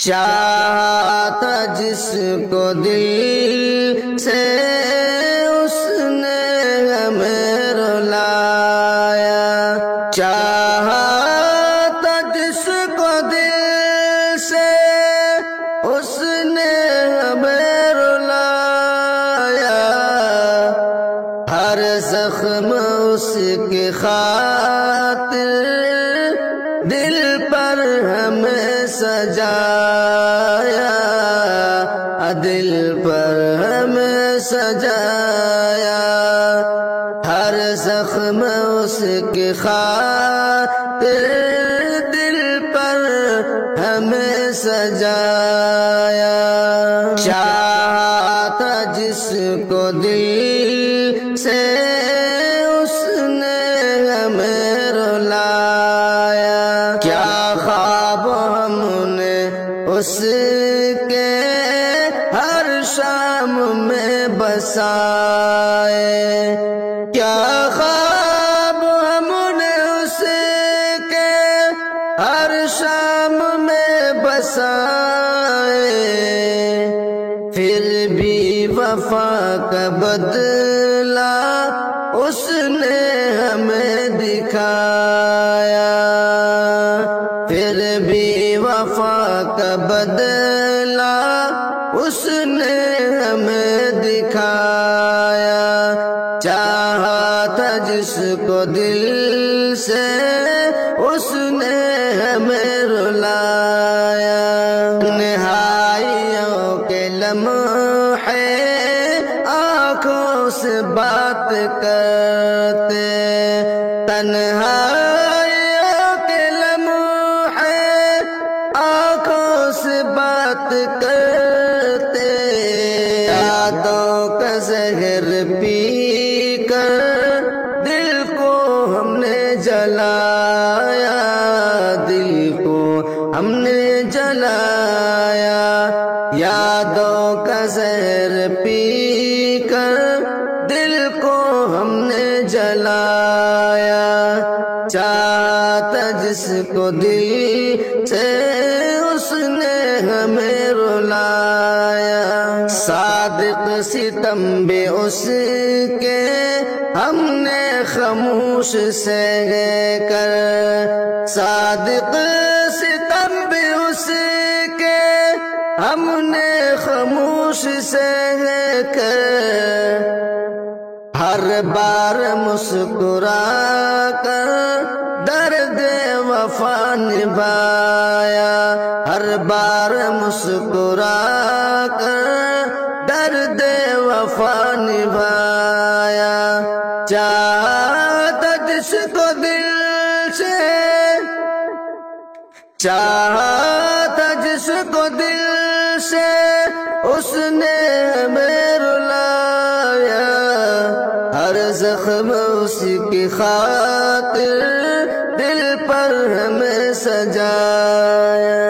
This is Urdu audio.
چاہا تھا جس کو دل سے اس نے ہمیں رلایا، چاہا تھا جس کو دل سے اس نے ہمیں رلایا، ہر زخم اس کی خاطر دل پر ہمیں سجایا، دل پر ہمیں سجایا، ہر زخم اس کی خاطر دل پر ہمیں سجایا، چاہا تھا جس کو دل سے اس نے ہمیں رلایا، کیا خواب ہم نے اس کے ہر شام میں بسائے، کیا خواب ہم نے اس کے ہر شام میں بسائے، پھر بھی وفا کا بدلہ اس نے ہمیں دکھایا، پھر بھی وفا کا بدلہ اس نے ہمیں دکھایا، چاہا تھا جس کو دل سے اس نے ہمیں رلایا، تنہائیوں کے لمحے آنکھوں سے بات کرتے، تنہائیوں کے لمحے آنکھوں سے بات کرتے، یادوں کا زہر پی کر دل کو ہم نے جلایا، دل کو ہم نے جلایا، یادوں کا زہر پی کر دل کو ہم نے جلایا، چاہتا جس کو دل سے اس نے ہمیں رلایا، صادق ستم بھی اس کے ہم نے خاموش سہ کر، صادق ستم بھی اس کے ہم نے خاموش سہ کر، ہر بار مسکرا کر درد وفا نبھایا، ہر بار مسکرا کر درد وفا نبھایا، چاہتا جس کو دل سے، چاہتا جس کو دل سے اس نے ہمیں رلایا، ہر زخم اس کی خاطر دل پر ہمیں سجایا۔